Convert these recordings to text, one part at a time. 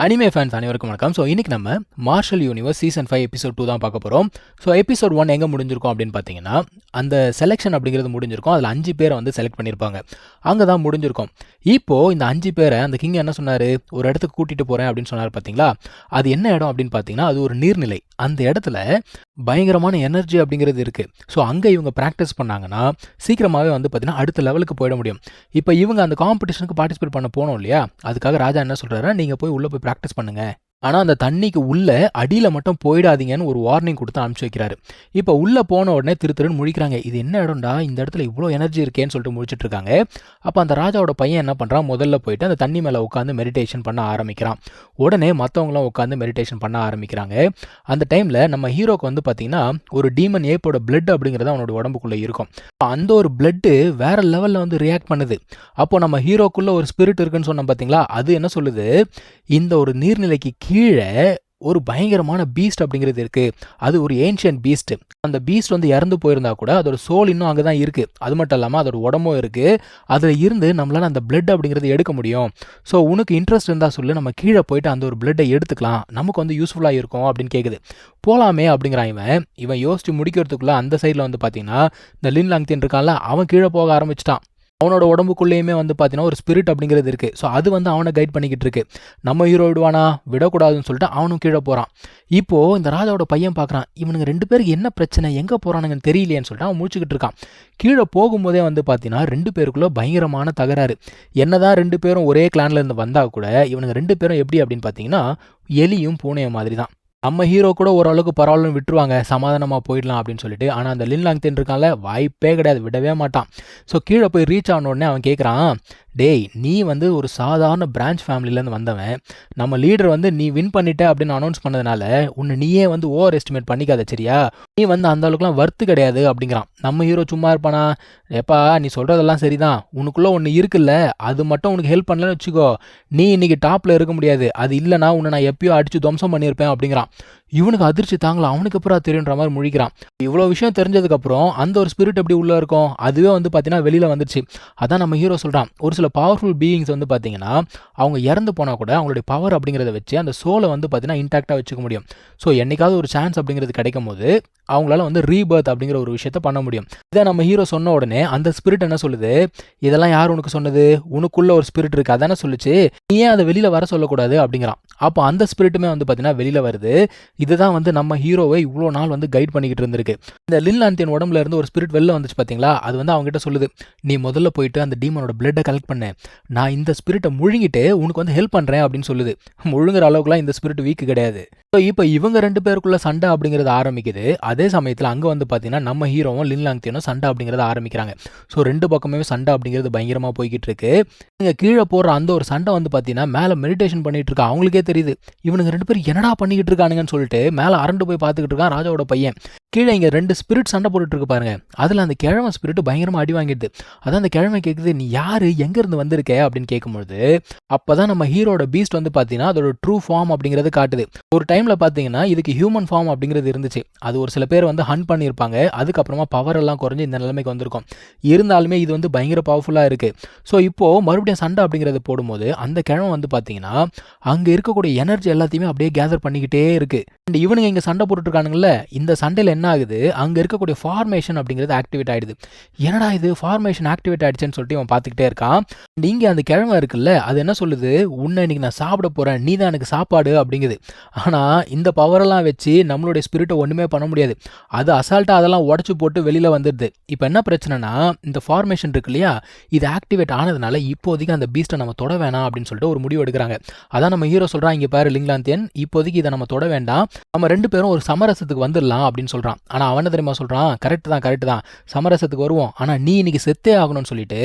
Anime fans அனைவருக்கும் வணக்கம். So இன்னைக்கு நம்ம மார்ஷல் யூனிவர்ஸ் சீசன் 5 எபிசோட் 2 தான் பார்க்க போகிறோம். ஸோ எபிசோட் 1 எங்கே முடிஞ்சிருக்கும் அப்படின்னு பார்த்தீங்கன்னா, அந்த செலெக்ஷன் அப்படிங்கிறது முடிஞ்சிருக்கும். அதில் 5 பேரை வந்து செலக்ட் பண்ணியிருப்பாங்க. அங்கே தான் முடிஞ்சிருக்கும். இப்போது இந்த 5 பேரை அந்த கிங் என்ன சொன்னார், ஒரு இடத்துக்கு கூட்டிகிட்டு போகிறேன் அப்படின்னு சொன்னார் பார்த்தீங்களா. அது என்ன இடம் அப்படின்னு பார்த்தீங்கன்னா, அது ஒரு நீர்நிலை. அந்த இடத்துல பயங்கரமான எனர்ஜி அப்படிங்கிறது இருக்குது. ஸோ அங்கே இவங்க ப்ராக்டிஸ் பண்ணாங்கன்னா சீக்கிரமாகவே வந்து பார்த்தீங்கன்னா அடுத்த லெவலுக்கு போயிட முடியும். இப்போ இவங்க அந்த காம்படிஷனுக்கு பார்ட்டிசிபேட் பண்ண போனோம் இல்லையா, அதுக்காக ராஜா என்ன சொல்கிறாரு, நீங்கள் போய் உள்ளே போய் ப்ராக்டிஸ் பண்ணுங்கள். ஆனால் அந்த தண்ணிக்கு உள்ளே அடியில் மட்டும் போயிடாதீங்கன்னு ஒரு வார்னிங் கொடுத்து அனுப்பிச்சி வைக்கிறாரு. இப்போ உள்ளே போன உடனே திருன்னு முழிக்கிறாங்க. இது என்ன இடம்டா, இந்த இடத்துல இவ்வளோ எனர்ஜி இருக்கேன்னு சொல்லிட்டு முழிச்சிட்டு இருக்காங்க. அப்போ அந்த ராஜாவோட பையன் என்ன பண்ணுறான், முதல்ல போயிட்டு அந்த தண்ணி மேலே உட்காந்து மெடிடேஷன் பண்ண ஆரம்பிக்கிறான். உடனே மற்றவங்களாம் உட்காந்து மெடிடேஷன் பண்ண ஆரம்பிக்கிறாங்க. அந்த டைமில் நம்ம ஹீரோக்கு வந்து பார்த்தீங்கன்னா ஒரு டீமன் ஏப்போட பிளட் அப்படிங்கிறது அவனோட உடம்புக்குள்ளே இருக்கும். அந்த ஒரு பிளட்டு வேற லெவலில் வந்து ரியாக்ட் பண்ணுது. அப்போ நம்ம ஹீரோக்குள்ளே ஒரு ஸ்பிரிட் இருக்குன்னு சொன்னோம் பார்த்தீங்களா, அது என்ன சொல்லுது, இந்த ஒரு நீர்நிலைக்கு கீழே ஒரு பயங்கரமான பீஸ்ட் அப்படிங்கிறது இருக்குது. அது ஒரு ஏன்ஷியன்ட் பீஸ்ட். அந்த பீஸ்ட் வந்து இறந்து போயிருந்தா கூட அதோட சோல் இன்னும் அங்கே தான் இருக்குது. அது மட்டும் இல்லாமல் அதோட உடம்பும் இருக்குது. அதில் இருந்து நம்மளால் அந்த பிளட் அப்படிங்கிறது எடுக்க முடியும். ஸோ உனக்கு இன்ட்ரெஸ்ட் இருந்தால் சொல்லு, நம்ம கீழே போயிட்டு அந்த ஒரு பிளட்டை எடுத்துக்கலாம், நமக்கு வந்து யூஸ்ஃபுல்லாக இருக்கும் அப்படின்னு கேட்குது. போகலாமே அப்படிங்கிறான். இவன் யோசிச்சு முடிக்கிறதுக்குள்ளே அந்த சைடில் வந்து பார்த்தீங்கன்னா இந்த லின் லாங்தியன் இருக்கான்ல, அவன் கீழே போக ஆரம்பிச்சிட்டான். அவனோட உடம்புக்குள்ளேயுமே வந்து பார்த்தீங்கன்னா ஒரு ஸ்பிரிட் அப்படிங்கிறது இருக்குது. ஸோ அது வந்து அவனை கைட் பண்ணிக்கிட்டு இருக்கு. நம்ம ஹீரோ விடுவானா, விடக்கூடாதுன்னு சொல்லிட்டு அவனும் கீழே போகிறான். இப்போது இந்த ராஜாவோட பையன் பார்க்குறான், இவனுங்க 2 பேருக்கு என்ன பிரச்சனை, எங்கே போகிறானுங்கன்னு தெரியலையேன்னு சொல்லிட்டு அவன் முடிச்சுக்கிட்டு இருக்கான். கீழே போகும்போதே வந்து பார்த்தீங்கன்னா 2 பேருக்குள்ளே பயங்கரமான தகராறு. என்னதான் 2 பேரும் ஒரே கிளான்ல இருந்து வந்தால் கூட இவனுங்க 2 பேரும் எப்படி அப்படின்னு பார்த்தீங்கன்னா எலியும் பூனையும் மாதிரி தான். நம்ம ஹீரோ கூட ஓரளவுக்கு பரவாயில்லன்னு விட்டுருவாங்க, சமாதானமாக போயிடலாம் அப்படின்னு சொல்லிட்டு. ஆனால் அந்த லின் லாங்தியன் இருக்கான்ல, வாய்ப்பே கிடையாது, விடவே மாட்டான். ஸோ கீழே போய் ரீச் ஆன உடனே அவன் கேட்குறான், டேய் நீ வந்து ஒரு சாதாரண பிரான்ச் ஃபேமிலியிலேருந்து வந்தவன், நம்ம லீடர் வந்து நீ வின் பண்ணிட்ட அப்படின்னு அனௌன்ஸ் பண்ணதுனால உன்னை நீயே வந்து ஓவர் எஸ்டிமேட் பண்ணிக்காத சரியா, நீ வந்து அந்த அளவுக்குலாம் வர்த்து கிடையாது அப்படிங்கிறான். நம்ம ஹீரோ சும்மா இருப்பானா, எப்பா நீ சொல்கிறதெல்லாம் சரிதான், உனக்குள்ளே ஒன்று இருக்குல்ல, அது மட்டும் உனக்கு ஹெல்ப் பண்ணலன்னு வச்சுக்கோ, நீ இன்னைக்கு டாப்பில் இருக்க முடியாது, அது இல்லைனா உன்னை நான் எப்பயோ அடித்து துவம்சம் பண்ணியிருப்பேன் அப்படிங்கிறான். இவனுக்கு அதிர்ச்சி தாங்கலாம், அவனுக்கு அப்புறம் தெரியுன்ற மாதிரி முழிக்கிறான். இவ்வளோ விஷயம் தெரிஞ்சதுக்கப்புறம் அந்த ஒரு ஸ்பிரிட் எப்படி உள்ளே இருக்கும், அதுவே வந்து பார்த்தீங்கன்னா வெளியில் வந்துருச்சு. அதான் நம்ம ஹீரோ சொல்கிறான், ஒரு சில பவர்ஃபுல் பீயிங்ஸ் வந்து பார்த்தீங்கன்னா அவங்க இறந்து போனால் கூட அவங்களுடைய பவர் அப்படிங்கிறத வச்சு அந்த சோலை வந்து பார்த்தீங்கன்னா இன்டாக்டாக வச்சுக்க முடியும். ஸோ என்னைக்காவது ஒரு சான்ஸ் அப்படிங்கிறது கிடைக்கும் போது அவங்களால வந்து ரீபர்த் அப்படிங்கிற ஒரு விஷயத்த பண்ண முடியும். இதை நம்ம ஹீரோ சொன்ன உடனே அந்த ஸ்பிரிட் என்ன சொல்லுது, இதெல்லாம் யார் உனக்கு சொன்னது, உனக்குள்ள ஒரு ஸ்பிரிட் இருக்குது அதானே சொல்லிச்சு, நீ ஏன் அதை வெளியில் வர சொல்லக்கூடாது அப்படிங்கிறான். அப்போ அந்த ஸ்பிரிட்டுமே வந்து பார்த்தீங்கன்னா வெளியில் வருது. இதுதான் வந்து நம்ம ஹீரோவை இவ்வளோ நாள் வந்து கைட் பண்ணிக்கிட்டு இருந்திருக்கு. இந்த லின் லாங்தியன் உடம்புல இருந்து ஒரு ஸ்பிரிட் வெளில வந்துச்சு பார்த்தீங்களா, அது வந்து அவங்ககிட்ட சொல்லுது, நீ முதல்ல போயிட்டு அந்த டீமனோட பிளட்டை கலெக்ட் பண்ணு, நான் இந்த ஸ்பிரிட்டை முழுங்கிட்டு உனக்கு வந்து ஹெல்ப் பண்ணுறேன் அப்படின்னு சொல்லுது. முழுங்குற அளவுக்குலாம் இந்த ஸ்பிரிட் வீக்கு கிடையாது. ஸோ இப்போ இவங்க 2 பேருக்குள்ள சண்டை அப்படிங்கிறது ஆரம்பிக்குது. அதே சமயத்தில் அங்கே வந்து பார்த்தீங்கன்னா நம்ம ஹீரோவும் லின் லாங்தியனும் சண்டை அப்படிங்கிறத ஆரம்பிக்கிறாங்க. ஸோ 2 பக்கமே சண்டை அப்படிங்கிறது பயங்கரமாக போய்கிட்டு இருக்கு. இங்கே கீழே போடுற அந்த ஒரு சண்டை வந்து பார்த்தீங்கன்னா மேலே மெடிடேஷன் பண்ணிட்டு இருக்கா. அவங்களுக்கே தெரியுது இவனுங்க 2 பேரும் என்னடா பண்ணிக்கிட்டு இருக்கானுங்கன்னு சொல்லிட்டு மேலே அரண்டு போய் பார்த்துக்கிட்டு இருக்கான் ராஜாவோட பையன். கீழே இங்கே 2 ஸ்பிரிட் சண்டை போட்டுட்டு இருக்கு பாருங்க. அதில் அந்த கிழமை ஸ்பிரிட் பயங்கரமாக அடி வாங்கிடுது. அதான் அந்த கிழமை கேட்குது, நீ யாரு, எங்கேருந்து வந்திருக்க அப்படின்னு கேட்கும்பொழுது அப்போ தான் நம்ம ஹீரோட பீஸ்ட் வந்து பார்த்தீங்கன்னா அதோட ட்ரூ ஃபார்ம் அப்படிங்கிறது காட்டுது. ஒரு டைமில் பார்த்தீங்கன்னா இதுக்கு ஹியூமன் ஃபார்ம் அப்படிங்கிறது இருந்துச்சு. அது ஒரு சில பேர் வந்து ஹண்ட் பண்ணியிருப்பாங்க. அதுக்கப்புறமா பவர் எல்லாம் குறைஞ்சி இந்த நிலைமைக்கு வந்திருக்கும். இருந்தாலுமே இது வந்து பயங்கர பவர்ஃபுல்லாக இருக்குது. ஸோ இப்போது மறுபடியும் சண்டை அப்படிங்கிறது போடும்போது அந்த கிழமை வந்து பார்த்தீங்கன்னா அங்கே இருக்கக்கூடிய எனர்ஜி எல்லாத்தையுமே அப்படியே கேதர் பண்ணிக்கிட்டே இருக்குது. அண்ட் இவனுங்க இங்கே சண்டை போட்டுட்ருக்கானுங்கள, இந்த சண்டையில் என்ன ஆகுது, அங்கே இருக்கக்கூடிய ஃபார்மேஷன் அப்படிங்கிறது ஆக்டிவேட் ஆகிடுது. என்னடா இது ஃபார்மேஷன் ஆக்டிவேட் ஆகிடுச்சுன்னு சொல்லிட்டு இவன் பார்த்துக்கிட்டே இருக்கான். அண்ட் இங்கே அந்த கிழமை இருக்குல்ல, அது என்ன சொல்லுது, உன்னை இன்னைக்கு நான் சாப்பிட போகிறேன், நீ தான் எனக்கு சாப்பாடு அப்படிங்குது. ஆனால் இந்த பவரெல்லாம் வச்சு நம்மளுடைய ஸ்பிரிட்டை ஒன்றுமே பண்ண முடியாது. அது அசால்ட்டாக அதெல்லாம் உடச்சி போட்டு வெளியில் வந்துடுது. இப்போ என்ன பிரச்சனைனா, இந்த ஃபார்மேஷன் இருக்கு இல்லையா, இது ஆக்டிவேட் ஆனதுனால இப்போதைக்கு அந்த பீஸ்ட்டை நம்ம தொட வேணாம் அப்படின்னு சொல்லிட்டு ஒரு முடிவு எடுக்கிறாங்க. அதான் நம்ம ஹீரோ சொல்கிறான், இங்கே பாரு லின் லாங்தியன், இப்போதைக்கு இதை நம்ம தொட வேண்டாம், நம்ம 2 பேரும் ஒரு சமரசத்துக்கு வந்துடலாம் அப்படின்னு சொல்கிறான். ஆனால் அவனை தெரியுமா சொல்கிறான், கரெக்ட் தான் சமரசத்துக்கு வருவோம், ஆனால் நீ இன்னைக்கு செத்தே ஆகணும்னு சொல்லிட்டு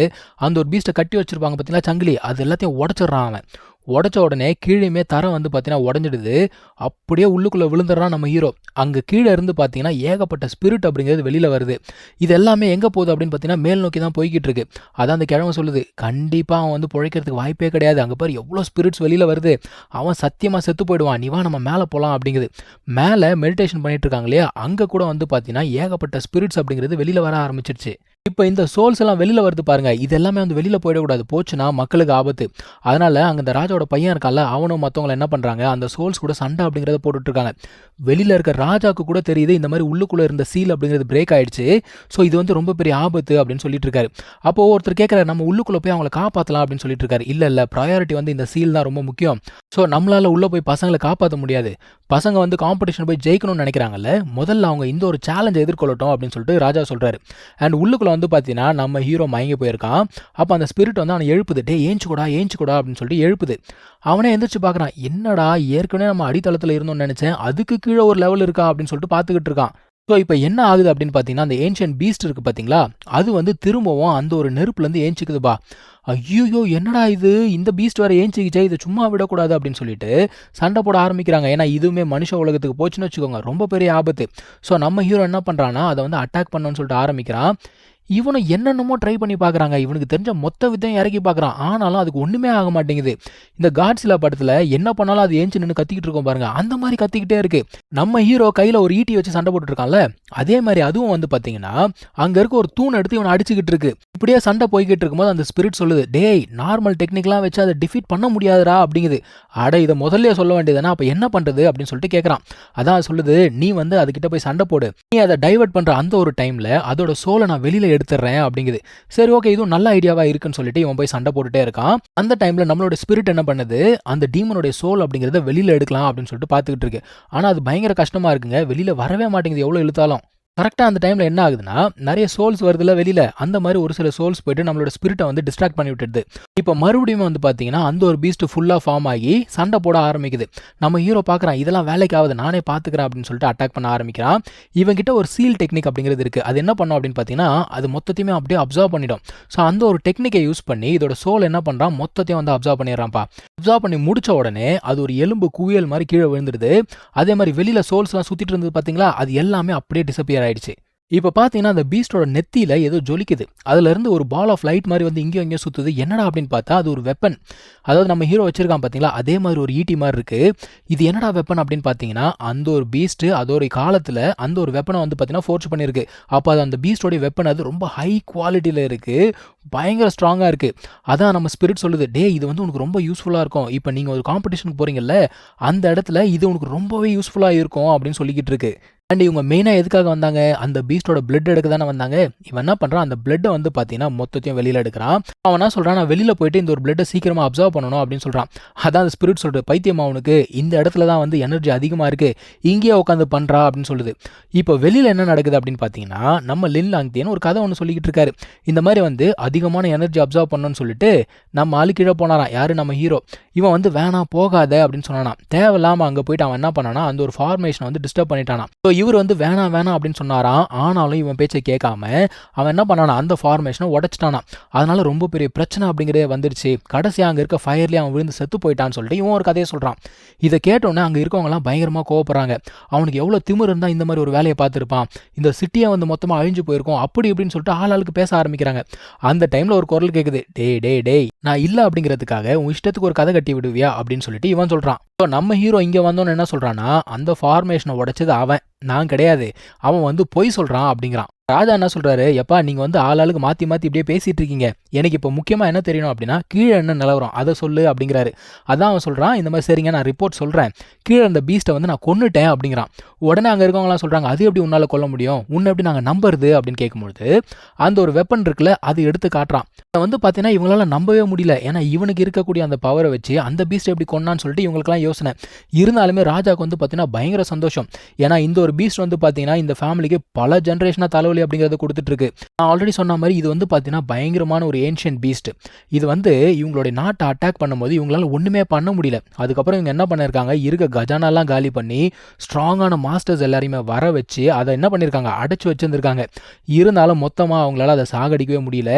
அந்த ஒரு பீஸ்ட்டை கட்டி வச்சிருப்பாங்க பார்த்தீங்களா சங்கிலி, அது எல்லாத்தையும் உடச்சிட்றான். அவன் உடச்ச உடனே கீழேயுமே தரம் வந்து பார்த்தீங்கன்னா உடஞ்சிடுது. அப்படியே உள்ளுக்குள்ளே விழுந்துடுறான் நம்ம ஹீரோ. அங்கே கீழே இருந்து பார்த்தீங்கன்னா ஏகப்பட்ட ஸ்பிரிட் அப்படிங்கிறது வெளியில் வருது. இது எல்லாமே எங்கே போகுது அப்படின்னு பார்த்தீங்கன்னா மேல் நோக்கி தான் போய்கிட்டு இருக்கு. அதான் அந்த கிழமை சொல்லுது, கண்டிப்பாக அவன் வந்து பிழைக்கிறதுக்கு வாய்ப்பே கிடையாது, அங்கே பாரு எவ்வளோ ஸ்பிரிட்ஸ் வெளியில் வருது, அவன் சத்தியமாக செத்து போயிடுவான், நீ வா நம்ம மேலே போகலாம் அப்படிங்குது. மேலே மெடிடேஷன் பண்ணிட்டு இருக்காங்க இல்லையா, அங்கே கூட வந்து பார்த்தீங்கன்னா ஏகப்பட்ட ஸ்பிரிட்ஸ் அப்படிங்கிறது வெளியில் வர ஆரம்பிச்சிருச்சு. இப்போ இந்த சோல்ஸ் எல்லாம் வெளியில வருது பாருங்க. இது எல்லாமே வந்து வெளியில போயிடக்கூடாது. போச்சுன்னா மக்களுக்கு ஆபத்து. அதனால அங்க இந்த ராஜாவோட பையன் இருக்கான்ல, அவனும் மத்தவங்களும் என்ன பண்றாங்க, அந்த சோல்ஸ் கூட சண்டை அப்படிங்கிறத போட்டுட்டு இருக்காங்க. வெளியில இருக்க ராஜாக்கு கூட தெரியுது இந்த மாதிரி உள்ளுக்குள்ள இருந்த சீல் அப்படிங்கிறது பிரேக் ஆயிடுச்சு. ஸோ இது வந்து ரொம்ப பெரிய ஆபத்து அப்படின்னு சொல்லிட்டு இருக்காரு. அப்போ ஒருத்தர் கேட்கறாரு, நம்ம உள்ளுக்குள்ள போய் அவங்கள காப்பாற்றலாம் அப்படின்னு சொல்லிட்டு இருக்காரு. இல்ல ப்ரையாரிட்டி வந்து இந்த சீல் தான் ரொம்ப முக்கியம். ஸோ நம்மளால உள்ள போய் பசங்களை காப்பாற்ற முடியாது. பசங்க வந்து காம்படிஷன் போய் ஜெயிக்கணும்னு நினைக்கிறாங்கல்ல, முதல்ல அவங்க இந்த ஒரு சேலஞ்சை எதிர்கொள்ளட்டும் அப்படின்னு சொல்லிட்டு ராஜா சொல்றாரு. அண்ட் உள்ளுக்குள்ள வந்து பார்த்தீங்கன்னா நம்ம ஹீரோ மயங்கி போயிருக்கான். அப்போ அந்த ஸ்பிரிட் வந்து அவனை எழுப்புது. டே ஏஞ்சுக்கூடா அப்படின்னு சொல்லிட்டு எழுப்புது. அவனே எந்திரிச்சு பார்க்குறான். என்னடா ஏற்கனவே நம்ம அடித்தளத்தில் இருந்தோம்னு நினைச்சேன், அதுக்கு கீழே ஒரு லெவல் இருக்கா அப்படின்னு சொல்லிட்டு பார்த்துக்கிட்டு இருக்கான். ஸோ இப்போ என்ன ஆகுது அப்படின்னு பார்த்தீங்கன்னா, அந்த ஏன்ஷியன்ட் பீஸ்ட் இருக்குது பார்த்தீங்களா, அது வந்து திரும்பவும் அந்த ஒரு நெருப்புலேருந்து ஏஞ்சிக்குதுப்பா. ஐயோ என்னடா இது, இந்த பீஸ்ட் வேறு ஏஞ்சிக்கிச்சே, இதை சும்மா விடக்கூடாது அப்படின்னு சொல்லிட்டு சண்டை போட ஆரம்பிக்கிறாங்க. ஏன்னா இதுவுமே மனுஷ உலகத்துக்கு போச்சுன்னு வச்சுக்கோங்க, ரொம்ப பெரிய ஆபத்து. ஸோ நம்ம ஹீரோ என்ன பண்ணுறான்னா, அதை வந்து அட்டாக் பண்ணணும்னு சொல்லிட்டு ஆரம்பிக்கிறான். இவனும் என்னென்னமோ ட்ரை பண்ணி பார்க்குறாங்க. இவனுக்கு தெரிஞ்ச மொத்த வித்தையும் இறக்கி பார்க்குறான். ஆனாலும் அதுக்கு ஒன்றுமே ஆக மாட்டேங்குது. இந்த காட்ஸிலா படத்தில் என்ன பண்ணாலும் அது ஏஞ்சி நின்று கத்திக்கிட்டு இருக்கோம் பாருங்க, அந்த மாதிரி கத்திக்கிட்டே இருக்கு. நம்ம ஹீரோ கையில் ஒரு ஈட்டி வச்சு சண்டை போட்டுட்டு இருக்கான்ல, அதே மாதிரி அதுவும் வந்து பார்த்தீங்கன்னா அங்கே இருக்க ஒரு தூண் எடுத்து இவனை அடிச்சுக்கிட்டு இருக்கு. இப்படியே சண்டை போய்கிட்டு இருக்கும்போது அந்த ஸ்பிரிட் சொல்லுது, டேய் நார்மல் டெக்னிக்லாம் வச்சு அதை டிஃபீட் பண்ண முடியாதுடா அப்படிங்குது. அட இதை முதல்ல சொல்ல வேண்டியதுனா அப்போ என்ன பண்ணுறது அப்படின்னு சொல்லிட்டு கேட்குறான். அதான் சொல்லுது, நீ வந்து அதுக்கிட்ட போய் சண்டை போடு, நீ அதை டைவர்ட் பண்ணுற அந்த ஒரு டைமில் அதோட சோலை நான் வெளியில் எடுத்துடுறேன் அப்படிங்குது. சரி ஓகே, இதுவும் நல்ல ஐடியாவா இருக்குன்னு சொல்லிட்டு இவன் போய் சண்டை போட்டுட்டே இருக்கான். அந்த டைம்ல நம்மளோட ஸ்பிரிட் என்ன பண்ணுது, அந்த டீமனோட சோல் அப்படிங்கிறத வெளியில எடுக்கலாம் அப்படின்னு சொல்லிட்டு பார்த்துக்கிட்டு இருக்கு. ஆனா அது பயங்கர கஷ்டமா இருக்குங்க, வெளியில வரவே மாட்டேங்குது எவ்வளவு இழுத்தாலும். கரெக்டாக அந்த டைமில் என்ன ஆகுதுன்னா, நிறைய சோல்ஸ் வருதுல வெளியில், அந்த மாதிரி ஒரு சில சோல்ஸ் போயிட்டு நம்மளோட ஸ்பிரிட்டை வந்து டிஸ்ட்ராக்ட் பண்ணி விட்டுடுது. இப்போ மறுபடியும் வந்து பார்த்தீங்கன்னா அந்த ஒரு பீஸ்ட் ஃபுல்லாக ஃபார்ம் ஆகி சண்டை போட ஆரம்பிக்குது. நம்ம ஹீரோ பார்க்குறான், இதெல்லாம் வேலைக்கு ஆகுது, நானே பார்த்துக்கிறேன் அப்படின்னு சொல்லிட்டு அட்டாக் பண்ண ஆரம்பிக்கிறான். இவங்கிட்ட ஒரு சீல் டெக்னிக் அப்படிங்கிறது இருக்குது. அது என்ன பண்ணும் அப்படின்னு பார்த்தீங்கன்னா, அது மொத்தத்தையுமே அப்படியே அப்சர்வ் பண்ணிடும். ஸோ அந்த ஒரு டெக்னிக்கை யூஸ் பண்ணி இதோட சோல் என்ன பண்ணுறான், மொத்தத்தையும் வந்து அப்சர்வ் பண்ணிடுறான்ப்பா. அப்சர்வ் பண்ணி முடிச்ச உடனே அது ஒரு எலும்பு குவியல் மாதிரி கீழே விழுந்துடுது. அதே மாதிரி வெளியில் சோல்ஸ்லாம் சுற்றிட்டு இருந்தது பார்த்தீங்களா, அது எல்லாமே அப்படியே டிசப்பியர் ஆயிடுச்சு. இப்போ பார்த்தீங்கன்னா அந்த பீஸ்டோட நெத்தியில் ஏதோ ஜொலிக்குது. அதுலேருந்து ஒரு பால் ஆஃப் லைட் மாதிரி வந்து இங்கேயும் இங்கேயும் சுற்றுது. என்னடா அப்படின்னு பார்த்தா அது ஒரு வெப்பன். அதாவது நம்ம ஹீரோ வச்சிருக்கான் பார்த்தீங்களா, அதே மாதிரி ஒரு ஈட்டி மாதிரி இருக்குது. இது என்னடா வெப்பன் அப்படின்னு பார்த்தீங்கன்னா, அந்த ஒரு பீஸ்ட்டு அதோட காலத்தில் அந்த ஒரு வெப்பனை வந்து பார்த்தீங்கன்னா ஃபோர்ஸ் பண்ணியிருக்கு. அப்போ அது அந்த பீஸ்டோடைய வெப்பன் அது ரொம்ப ஹை குவாலிட்டியில் இருக்குது, பயங்கர ஸ்ட்ராங்காக இருக்குது. அதான் நம்ம ஸ்பிரிட் சொல்லுது, டே இது வந்து உனக்கு ரொம்ப யூஸ்ஃபுல்லாக இருக்கும், இப்போ நீங்கள் ஒரு காம்படிஷனுக்கு போகிறீங்கல்ல, அந்த இடத்துல இது உனக்கு ரொம்பவே யூஸ்ஃபுல்லாக இருக்கும் அப்படின்னு சொல்லிக்கிட்டு இருக்கு. அண்ட் இவங்க மெயினாக எதுக்காக வந்தாங்க, அந்த பீஸ்டோட பிளட் எடுக்க தானே வந்தாங்க. இவன் என்ன பண்ணுறான், அந்த பிளட்டை வந்து பார்த்தீங்கன்னா மொத்தத்தையும் வெளியில் எடுக்கிறான். அவன் என்ன சொல்கிறான், நான் வெளியில் போயிட்டு இந்த ஒரு பிளட்டை சீக்கிரமாக அப்சர்வ் பண்ணணும் அப்படின்னு சொல்கிறான். அதான் அந்த ஸ்பிரிட் சொல்கிறது, பைத்தியம் அவனுக்கு, இந்த இடத்துல தான் வந்து எனர்ஜி அதிகமாக இருக்குது, இங்கேயே உட்காந்து பண்ணுறா அப்படின்னு சொல்லுது. இப்போ வெளியில் என்ன நடக்குது அப்படின்னு பார்த்தீங்கன்னா, நம்ம லின் லாங்தியன் ஒரு கதை ஒன்று சொல்லிக்கிட்டு இருக்காரு. இந்த மாதிரி வந்து அதிகமான எனர்ஜி அப்சர்வ் பண்ணணும்னு சொல்லிட்டு நம்ம ஆளு கீழே போனாராம். யார், நம்ம ஹீரோ. இவன் வந்து வேணாம் போகாத அப்படின்னு சொன்னானா. தேவையில்லாமல் அங்கே போயிட்டு அவன் என்ன பண்ணானா, அந்த ஒரு ஃபார்மேஷனை வந்து டிஸ்டர்ப் பண்ணிட்டானா. ஸோ இவர் வந்து வேணாம் அப்படின்னு சொன்னாராம். ஆனாலும் இவன் பேச்சை கேட்காம அவன் என்ன பண்ணானா, அந்த ஃபார்மேஷனை உடைச்சிட்டானா. அதனால ரொம்ப பெரிய பிரச்சனை அப்படிங்கிறதே வந்துருச்சு. கடைசியாக அங்கே இருக்க ஃபயர்லேயே அவன் விழுந்து செத்து போயிட்டான்னு சொல்லிட்டு இவன் ஒரு கதையை சொல்கிறான். இதை கேட்டோன்னே அங்கே இருக்கவங்கலாம் பயங்கரமாக கோவப்படுறாங்க. அவனுக்கு எவ்வளோ திமிர் இருந்தால் இந்த மாதிரி ஒரு வேலையை பார்த்துருப்பான், இந்த சிட்டியை வந்து மொத்தமாக அழிஞ்சு போயிருக்கும் அப்படி இப்படின்னு சொல்லிட்டு ஆளாளுக்கு பேச ஆரம்பிக்கிறாங்க. அந்த டைமில் ஒரு குரல் கேட்குது, டேய் நான் இல்லை அப்படிங்கிறதுக்காக உன் இஷ்டத்துக்கு ஒரு கதை கட்டி விடுவியா அப்படின்னு சொல்லிட்டு இவன் சொல்கிறான். ஸோ நம்ம ஹீரோ இங்கே வந்தோன்னு என்ன சொல்கிறான்னா, அந்த ஃபார்மேஷனை உடைச்சது அவன், நான் கிடையாது, அவன் வந்து பொய் சொல்கிறான் அப்படிங்கிறான். ராஜா என்ன சொல்கிறாரு, எப்பா நீங்கள் வந்து ஆளாளுக்கு மாற்றி இப்படியே பேசிகிட்டு இருக்கீங்க, எனக்கு இப்போ முக்கியமாக என்ன தெரியணும் அப்படின்னா கீழே என்ன நிலவரம் அதை சொல்லு அப்படிங்கிறாரு. அதான் அவன் சொல்கிறான், இந்த மாதிரி சரிங்க நான் ரிப்போர்ட் சொல்கிறேன், கீழே அந்த பீஸ்ட்டை வந்து நான் கொன்னுட்டேன் அப்படிங்கிறான். உடனே அங்கே இருக்கவங்களாம் சொல்கிறாங்க, அது எப்படி உன்னால் கொல்ல முடியும், உன்னை எப்படி நாங்கள் நம்புறது அப்படின்னு கேட்கும்பொழுது அந்த ஒரு வெப்பன் இருக்குல்ல அது எடுத்து காட்டுறான். அதை வந்து பார்த்தீங்கன்னா இவங்களால நம்பவே முடியல. ஏன்னா இவனுக்கு இருக்கக்கூடிய அந்த பவரை வச்சு அந்த பீஸ்ட்டை எப்படி கொன்னான்னு சொல்லிட்டு இவங்களுக்குலாம் யோசனை. இருந்தாலுமே ராஜாவுக்கு வந்து பார்த்தீங்கன்னா பயங்கர சந்தோஷம். ஏன்னா இந்த ஒரு பீஸ்ட் வந்து பார்த்தீங்கன்னா இந்த ஃபேமிலிக்கு பல ஜென்ரேஷனாக தலைவலி அப்படிங்கிறத கொடுத்துட்டு இருக்கு. நான் ஆல்ரெடி சொன்ன மாதிரி இது வந்து பார்த்தீங்கன்னா பயங்கரமான ஒரு ஏன்ஷியன்ட் பீஸ்ட். இது வந்து இவங்களுடைய நாட்டை அட்டாக் பண்ணும்போது இவங்களால ஒன்றுமே பண்ண முடியல. அதுக்கப்புறம் இவங்க என்ன பண்ணியிருக்காங்க, இருக்க கஜானாலாம் காலி பண்ணி ஸ்ட்ராங்கான மாஸ்டர்ஸ் எல்லாரையுமே வர வச்சு அதை என்ன பண்ணியிருக்காங்க, அடைச்சி வச்சுருந்துருக்காங்க. இருந்தாலும் மொத்தமாக அவங்களால அதை சாகடிக்கவே முடியல.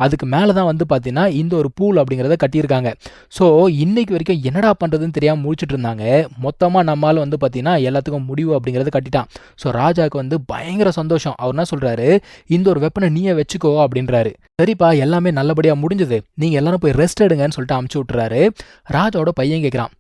அதுக்கு மேலே தான் வந்து பார்த்தீங்கன்னா இந்த ஒரு பூல் அப்படிங்கிறத கட்டியிருக்காங்க. ஸோ இன்னைக்கு வரைக்கும் என்னடா பண்ணுறதுன்னு தெரியாமல் முடிச்சுட்டு இருந்தாங்க. மொத்தமாக நம்மளால் வந்து பார்த்தீங்கன்னா எல்லாத்துக்கும் முடிவு அப்படிங்கிறத கட்டிட்டான். ஸோ ராஜாவுக்கு வந்து பயங்கர சந்தோஷம். அவர் என்ன சொல்கிறாரு, இந்த ஒரு வெப்பனை நீயே வச்சுக்கோ அப்படின்றாரு. சரிப்பா எல்லாமே நல்லபடியாக முடிஞ்சது, நீங்கள் எல்லாரும் போய் ரெஸ்ட் எடுங்கன்னு சொல்லிட்டு அமுச்சு விட்டுறாரு. ராஜாவோட பையன் கேட்குறான்,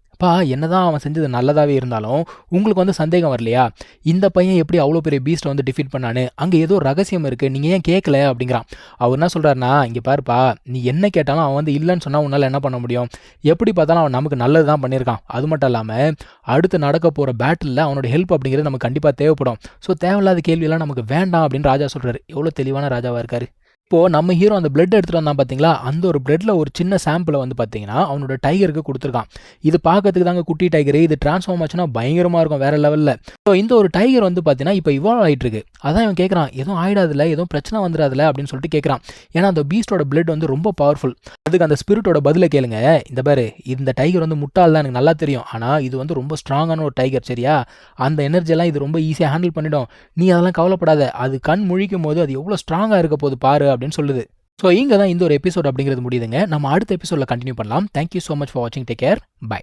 என்னதான் அவன் செஞ்சது நல்லதாவே இருந்தாலும் உங்களுக்கு வந்து சந்தேகம் வரலையா? இந்த பையன் எப்படி அவ்வளோ பெரிய பீஸ்ட்டை வந்து டிஃபீட் பண்ணான்னு? அங்கே ஏதோ ரகசியம் இருக்கு. நீங்க ஏன் கேட்கல அப்படிங்கிறான். அவர் என்ன சொல்றாருன்னா, இங்க பாருப்பா, நீ என்ன கேட்டாலும் அவன் வந்து இல்லைன்னு சொன்னா உன்னால என்ன பண்ண முடியும்? எப்படி பார்த்தாலும் அவன் நமக்கு நல்லது தான் பண்ணியிருக்கான். அது மட்டும் இல்லாம அடுத்து நடக்க போற பேட்டில்ல அவனோட ஹெல்ப் அப்படிங்கிறது நமக்கு கண்டிப்பா தேவைப்படும். ஸோ தேவையில்லாத கேள்வியெல்லாம் நமக்கு வேண்டாம் அப்படின்னு ராஜா சொல்றாரு. எவ்வளோ தெளிவான ராஜாவா இருக்காரு. இப்போ நம்ம ஹீரோ அந்த பிளட் எடுத்துட்டு வந்தான் பார்த்தீங்களா, அந்த ஒரு பிளட்ல ஒரு சின்ன சாம்பிளை வந்து பார்த்தீங்கன்னா அவனோட டைகருக்கு கொடுத்துருக்கான். இது பார்க்கறதுக்கு தாங்க குட்டி டைகர், இது டிரான்ஸ்ஃபார்ம் ஆச்சுன்னா பயங்கரமா இருக்கும் வேற லெவல்ல. ஸோ இந்த ஒரு டைகர் வந்து பார்த்தீங்கன்னா இப்போ இவால்வ் ஆகிட்டு இருக்கு. அதான் இவன் கேட்குறான், எதுவும் ஆயிடாதுல, எதுவும் பிரச்சனை வந்துடாதுல அப்படின்னு சொல்லிட்டு கேட்குறான். ஏன்னா அந்த பீஸ்டோட பிளட் வந்து ரொம்ப பவர்ஃபுல். அதுக்கு அந்த ஸ்பிரிட்டோட பதிலை கேளுங்க. இந்த பாரு, இந்த டைகர் வந்து முட்டாள் தான் எனக்கு நல்லா தெரியும். ஆனால் இது வந்து ரொம்ப ஸ்ட்ராங்கான ஒரு டைகர், சரியா? அந்த எனர்ஜியெல்லாம் இது ரொம்ப ஈஸியாக ஹேண்டில் பண்ணிடும். நீ அதெல்லாம் கவலைப்படாத. அது கண் முழிக்கும் போது அது எவ்வளோ ஸ்ட்ராங்காக இருக்க போது பாரு அப்படின்னு சொல்லுது. ஸோ இங்கே தான் இந்த ஒரு எபிசோட் அப்படிங்கிறது முடியுதுங்க. நம்ம அடுத்த எபிசோடில் கண்டினியூ பண்ணலாம். தேங்க்யூ ஸோ மச் ஃபார் வாட்சிங். Take care. பை.